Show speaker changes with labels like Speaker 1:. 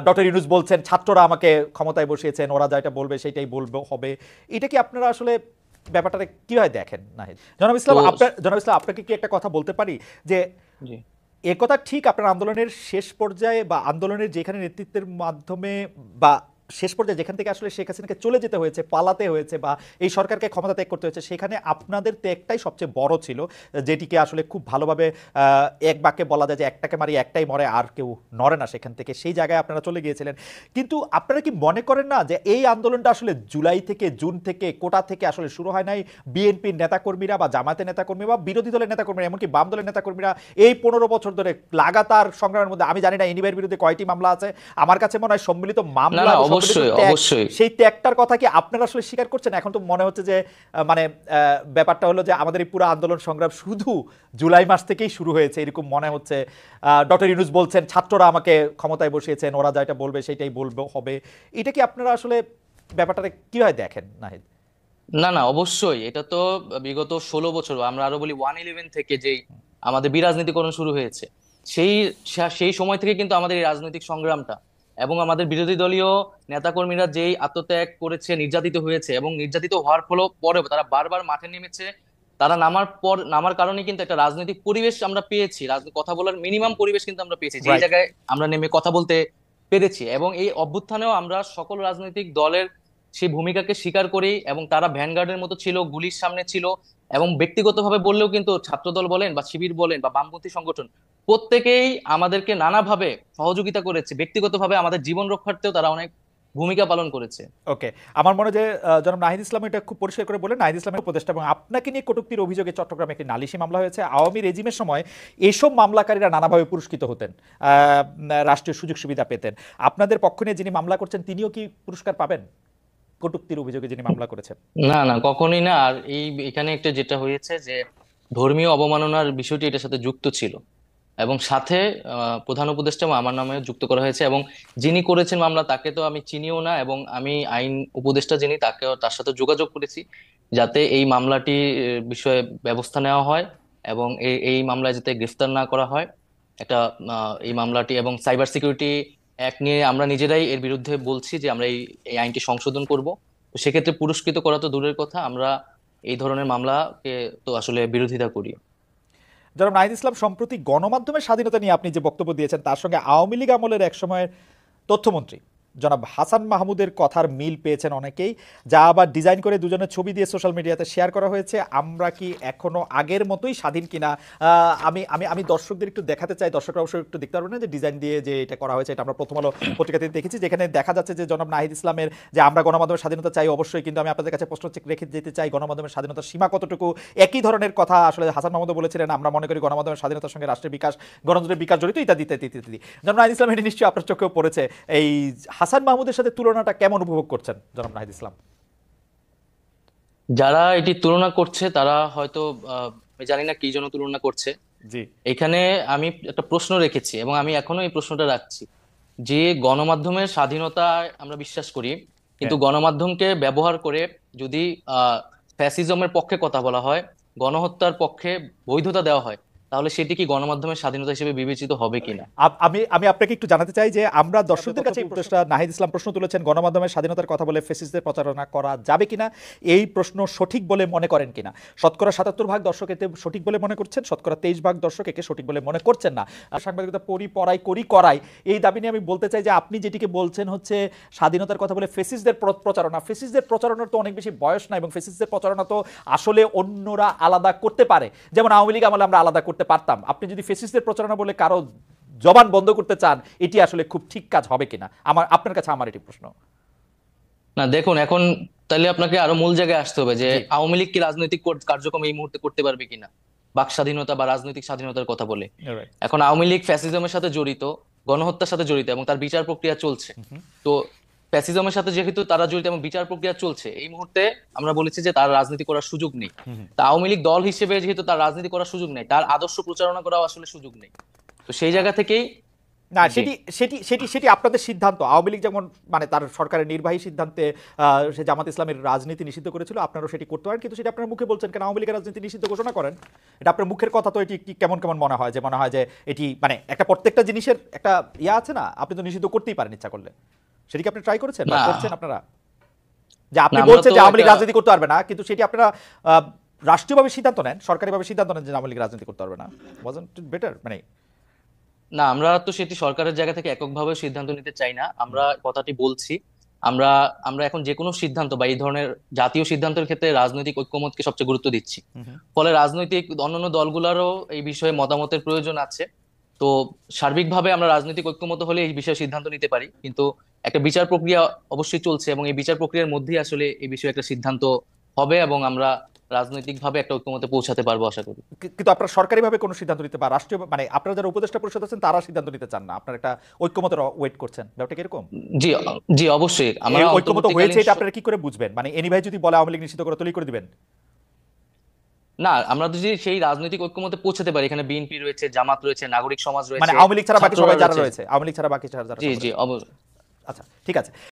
Speaker 1: Doctor Yunus বলছেন ছাত্ররা আমাকে ক্ষমতায় বসিয়েছেন, ওরা যা এটা বলবে সেটাই বলবে হবে। এটা কি আপনারা আসলে ব্যাপারটাকে কিভাবে দেখেন নাহিদ?
Speaker 2: তো
Speaker 1: জনাব ইসলাম, আপনাকে কি একটা কথা বলতে পারি যে
Speaker 2: জি
Speaker 1: এ কথা ঠিক আপনার আন্দোলনের শেষ পর্যায়ে বা আন্দোলনের যেখানে নেতৃত্বের মাধ্যমে বা শেষ পর্যায়ে যেখান থেকে আসলে শেখ হাসিনাকে চলে যেতে হয়েছে, পালাতে হয়েছে বা এই সরকারকে ক্ষমতা ত্যাগ করতে হয়েছে, সেখানে আপনাদের ত্যাগটাই সবচেয়ে বড় ছিল, যেটিকে আসলে খুব ভালোভাবে এক বাক্যে বলা যায় যে একটাকে মারি একটাই মরে, আর কেউ নড়ে না সেখান থেকে। সেই জায়গায় আপনারা চলে গিয়েছিলেন। কিন্তু আপনারা কি মনে করেন না যে এই আন্দোলনটা আসলে জুলাই থেকে, জুন থেকে, কোটা থেকে আসলে শুরু হয় নাই? বিএনপির নেতাকর্মীরা বা জামায়াতের নেতাকর্মী বা বিরোধী দলের নেতাকর্মীরা, এমনকি বাম দলের নেতাকর্মীরা এই ১৫ বছর ধরে লাগাতার সংগ্রামের মধ্যে, আমি জানি না এনিবার বিরুদ্ধে কয়টি মামলা আছে, আমার কাছে মনে হয় সম্মিলিত
Speaker 2: না
Speaker 1: মামলা
Speaker 2: না
Speaker 1: এবং সম্মিলিত
Speaker 2: অবশ্যই
Speaker 1: ত্যাগ,
Speaker 2: অবশ্যই
Speaker 1: সেই ত্যাগটার কথা কি আপনারা আসলে স্বীকার করছেন? এখন তো মনে হচ্ছে যে মানে ব্যাপারটা হলো যে আমাদের এই পুরো আন্দোলন সংগ্রাম শুধু জুলাই মাস থেকেই শুরু হয়েছে এরকম মনে হচ্ছে। ডক্টর ইউনূস বলছেন ছাত্ররা আমাকে ক্ষমতায় বসিয়েছেন, ওরা যা এটা বলবে সেটাই বলবে হবে। এটা কি আপনারা আসলে ব্যাপারটাকে কিভাবে দেখেন নাহিদ?
Speaker 2: না না অবশ্যই এটা তো বিগত 16 বছর, আমরা আরো বলি 111 থেকে যেই আমাদের বিরাজনীতিকরণ শুরু হয়েছে, সেই সেই সময় থেকে কিন্তু আমাদের এই রাজনৈতিক সংগ্রামটা, এবং আমাদের বিরোধী দলীয় নেতাকর্মীরা যেই আত্মত্যাগ করেছে, নির্যাতিত হয়েছে এবং নির্যাতিত হওয়ার পরেও তারা বারবার মাঠে নেমেছে। তারা নামার কারণে কিন্তু একটা রাজনৈতিক পরিবেশ আমরা পেয়েছি, কথা বলার মিনিমাম পরিবেশ কিন্তু আমরা পেয়েছি, যেই
Speaker 1: রাইট।
Speaker 2: জায়গায় আমরা নেমে কথা বলতে পেরেছি। এবং এই অভ্যুত্থানেও আমরা সকল রাজনৈতিক দলের সেই ভূমিকাকে স্বীকার করি, এবং তারা ভ্যানগার্ডের মতো ছিল, গুলির সামনে ছিল। এবং ব্যক্তিগতভাবে বললেও কিন্তু ছাত্রদল বলেন বা শিবির বলেন বা বামপন্থী সংগঠন, প্রত্যেকেই আমাদেরকে নানাভাবে সহযোগিতা করেছে। ব্যক্তিগতভাবে আমাদের জীবন রক্ষার্থেও তারা অনেক ভূমিকা পালন করেছে।
Speaker 1: ওকে, আমার মনে হয় যে জনাব নাহিদ ইসলাম এটা খুব পরিষ্কার করে বলেন, নাহিদ ইসলামের উপদেষ্টা, এবং আপনাকে নিয়ে কটূক্তির অভিযোগে চট্টগ্রামে একটি নালিশি মামলা হয়েছে। আওয়ামী রেজিমের সময় এসব মামলাকারীরা নানাভাবে পুরস্কৃত হতেন, রাষ্ট্রীয় সুযোগ সুবিধা পেতেন। আপনাদের পক্ষ নিয়ে যিনি মামলা করছেন তিনিও কি পুরস্কার পাবেন, কটূক্তির অভিযোগে যিনি মামলা করেছেন?
Speaker 2: না না কখনোই না। আর এখানে একটা যেটা হয়েছে যে ধর্মীয় অবমাননার বিষয়টি এটার সাথে যুক্ত ছিল, এবং সাথে প্রধান উপদেষ্টা এবং আমার নামে যুক্ত করা হয়েছে। এবং যিনি করেছেন মামলা তাকে তো আমি চিনিও না, এবং আমি আইন উপদেষ্টা যিনি তার সাথে যোগাযোগ করেছি যাতে এই মামলাটি বিষয়ে ব্যবস্থা নেওয়া হয়, এবং এই মামলায় যাতে গ্রেফতার না করা হয়। একটা এই মামলাটি এবং সাইবার সিকিউরিটি অ্যাক্ট নিয়ে আমরা নিজেরাই এর বিরুদ্ধে বলছি যে আমরা এই আইনটি সংশোধন করব। তো সেক্ষেত্রে পুরস্কৃত করা তো দূরের কথা, আমরা এই ধরনের মামলাকে তো আসলে বিরোধিতা করি।
Speaker 1: জনাব নাহিদ ইসলাম, সম্প্রতি গণমাধ্যমের স্বাধীনতা নিয়ে আপনি যে বক্তব্য দিয়েছেন তার সঙ্গে আওয়ামী লীগ আমলের এক সময়ের তথ্যমন্ত্রী জনাব হাসান মাহমুদের কথার মিল পেয়েছেন অনেকেই, যা আবার ডিজাইন করে দুজনের ছবি দিয়ে সোশ্যাল মিডিয়াতে শেয়ার করা হয়েছে। আমরা কি এখনো আগের মতোই স্বাধীন কিনা? আমি আমি আমি দর্শকদের একটু দেখাতে চাই, দর্শকরা অবশ্যই একটু দেখতে পারবেন না যে ডিজাইন দিয়ে যে এটা করা হয়েছে, এটা আমরা প্রথম আলো পত্রিকাতে দেখেছি, যেখানে দেখা যাচ্ছে যে জনাব নাহিদ ইসলামের যে আমরা গণমাধ্যমের স্বাধীনতা চাই অবশ্যই, কিন্তু আমি আপনাদের কাছে প্রশ্ন রেখে যেতে চাই গণমাধ্যমের স্বাধীনতার সীমা কতটুকু। একই ধরনের কথা আসলে হাসান মাহমুদও বলেছিলেন, আমরা মনে করি গণমাধ্যমের স্বাধীনতার সঙ্গে রাষ্ট্রের বিকাশ, গণতন্ত্রের বিকাশ জড়িত, ইত্যাদি ইত্যাদি ইত্যাদি। জনাব নাহিদ ইসলাম, এটি নিশ্চয়ই আপনার চোখেও পড়েছে। এই হাসান মাহমুদের সাথে তুলনাটা কেমন উপভোগ করছেন জনাব নাহিদ ইসলাম?
Speaker 2: যারা এটি তুলনা করছে তারা হয়তো আমি জানি না কি জন্য তুলনা করছে।
Speaker 1: জি।
Speaker 2: এখানে আমি একটা প্রশ্ন রেখেছি এবং আমি এখনো এই প্রশ্নটা রাখছি, যে গণমাধ্যমের স্বাধীনতায় আমরা বিশ্বাস করি, কিন্তু
Speaker 1: হ্যাঁ।
Speaker 2: গণমাধ্যমকে ব্যবহার করে যদি ফ্যাসিজমের পক্ষে কথা বলা হয়, গণহত্যার পক্ষে বৈধতা দেওয়া হয়, তাহলে সেটি কি গণমাধ্যমের স্বাধীনতা হিসেবে বিবেচিত হবে কিনা?
Speaker 1: আমি আমি আপনাকে একটু জানাতে চাই যে আমরা দর্শকদের কাছে এই প্রশ্নটা, নাহিদ ইসলাম প্রশ্ন তুলেছেন গণমাধ্যমের স্বাধীনতার কথা বলে ফেসিস্টদের প্রচারণা করা যাবে কিনা, এই প্রশ্ন সঠিক বলে মনে করেন কিনা। শতকরা ৭৭% দর্শক এতে সঠিক বলে মনে করছেন, শতকরা ২৩% দর্শক একে সঠিক বলে মনে করছেন না। আর সাংবাদিকতা করাই এই দাবি নিয়ে আমি বলতে চাই যে আপনি যেটিকে বলছেন হচ্ছে স্বাধীনতার কথা বলে ফেসিস্টদের প্রচারণা, ফেসিস্টদের প্রচারণার তো অনেক বেশি বয়স না, এবং ফেসিস্টদের প্রচারণা তো আসলে অন্যরা আলাদা করতে পারে, যেমন আওয়ামী লীগ আমলে আমরা আলাদা করতে পারতাম। আপনি যদি ফেসিস্টদের প্রচারণা বলে কারো জবান বন্ধ করতে চান, এটি আসলে খুব ঠিক কাজ হবে কিনা, আপনার কাছে আমার এটি প্রশ্ন।
Speaker 2: না দেখুন, এখন তাহলে আপনাকে আরো মূল জায়গায় আসতে হবে যে
Speaker 1: জি।
Speaker 2: আওয়ামী লীগ কি রাজনৈতিক কার্যক্রম এই মুহূর্তে করতে পারবে কিনা, বাক স্বাধীনতা বা রাজনৈতিক স্বাধীনতার কথা বলে।
Speaker 1: রাইট।
Speaker 2: এখন আওয়ামী লীগ ফ্যাসিজমের সাথে জড়িত, গণহত্যার সাথে জড়িত, এবং তার বিচার প্রক্রিয়া চলছে। তো ফ্যাসিজমের সাথে যেহেতু তারা জড়িত এবং বিচার প্রক্রিয়া চলছে, এই মুহূর্তে আমরা বলেছি যে তার রাজনীতি করার সুযোগ নেই। তা আওয়ামী লীগ দল হিসেবে যেহেতু তার রাজনীতি করার সুযোগ নেই, তার আদর্শ প্রচারণা করাও আসলে সুযোগ নেই। তো সেই জায়গা থেকেই
Speaker 1: না,
Speaker 2: জি।
Speaker 1: সেটি সেটি সেটি সেটি আপনাদের সিদ্ধান্ত। আওয়ামী লীগ যেমন মানে তার সরকারের নির্বাহী সিদ্ধান্তে সে জামাত ইসলামের রাজনীতি নিষিদ্ধ করেছিল, আপনারাও সেটি করতে পারেন, কিন্তু সেটা আপনার মুখে বলছেন কেন? আওয়ামী লীগের রাজনীতি নিষিদ্ধ ঘোষণা করেন। এটা আপনার মুখের কথা, তো এটি কি কেমন কেমন মনে হয়? যে মনে হয় যে এটি মানে একটা প্রত্যেকটা জিনিসের একটা ইয়া আছে না, আপনি তো নিষিদ্ধ করতেই পারেন ইচ্ছা করলে। সেটি কি আপনি ট্রাই করেছেন বা
Speaker 2: না,
Speaker 1: করছেন আপনারা? যে
Speaker 2: না
Speaker 1: আপনি
Speaker 2: আমরা
Speaker 1: বলছেন
Speaker 2: তো
Speaker 1: যে আওয়ামী লীগ
Speaker 2: একটা,
Speaker 1: রাজনীতি করতে পারবে না, কিন্তু সেটি আপনারা রাষ্ট্রীয়ভাবে সিদ্ধান্ত নেন, সরকারিভাবে সিদ্ধান্ত নেন যে আওয়ামী লীগ রাজনীতি করতে পারবে না। Wasn't it better? মানে
Speaker 2: না আমরা তো সেটি সরকারের জায়গা থেকে এককভাবে সিদ্ধান্ত নিতে চাই না, আমরা কথাটি বলছি। আমরা আমরা এখন যে কোনো সিদ্ধান্ত বা এই ধরনের জাতীয় সিদ্ধান্তের ক্ষেত্রে রাজনৈতিক ঐক্যমতকে সবচেয়ে গুরুত্ব দিচ্ছি।
Speaker 1: হুম, হুম।
Speaker 2: ফলে রাজনৈতিক অন্যান্য দলগুলোরও এই বিষয়ে মতামতের প্রয়োজন আছে। তো সার্বিকভাবে আমরা রাজনৈতিক ঐক্যমত হলে এই বিষয়ে সিদ্ধান্ত নিতে পারি, কিন্তু একটা বিচার প্রক্রিয়া অবশ্যই চলছে এবং এই বিচার প্রক্রিয়ার মধ্যেই আসলে এই বিষয়ে একটা সিদ্ধান্ত হবে এবং আমরা রাজনৈতিকভাবে একটা ঐক্যমতে পৌঁছাতে পারবো আশা করি।
Speaker 1: কিন্তু আপনারা সরকারিভাবে কোনো সিদ্ধান্ত নিতে বা রাষ্ট্রীয় মানে আপনারা যারা উপদেষ্টা পরিষদ আছেন তারা সিদ্ধান্ত নিতে চান না, আপনারা একটা ঐক্যমতের ওয়েট করছেন, ব্যাপারটা কিরকম?
Speaker 2: জি, জি অবশ্যই
Speaker 1: এই
Speaker 2: আমরা
Speaker 1: ঐক্যমত হয়েছে
Speaker 2: অন্তর্বর্তীকালীন
Speaker 1: এটা আপনারা কি করে বুঝবেন? মানে এনি ভাই যদি বলে আওয়ামী লীগ নিষিদ্ধ করে তৈরি করে দিবেন?
Speaker 2: না, আমরা যদি সেই রাজনৈতিক ঐক্যমতে পৌঁছাতে পারি, এখানে বিএনপি রয়েছে, জামাত রয়েছে, নাগরিক সমাজ
Speaker 1: মানে
Speaker 2: রয়েছে,
Speaker 1: আওয়ামী লীগ ছাড়া বাকি
Speaker 2: ছাত্ররা
Speaker 1: সবাই যারা
Speaker 2: রয়েছে।
Speaker 1: রয়েছে, আওয়ামী লীগ ছাড়া বাকি যারা
Speaker 2: জি
Speaker 1: সব
Speaker 2: জি
Speaker 1: রয়েছে। আচ্ছা, ঠিক আছে।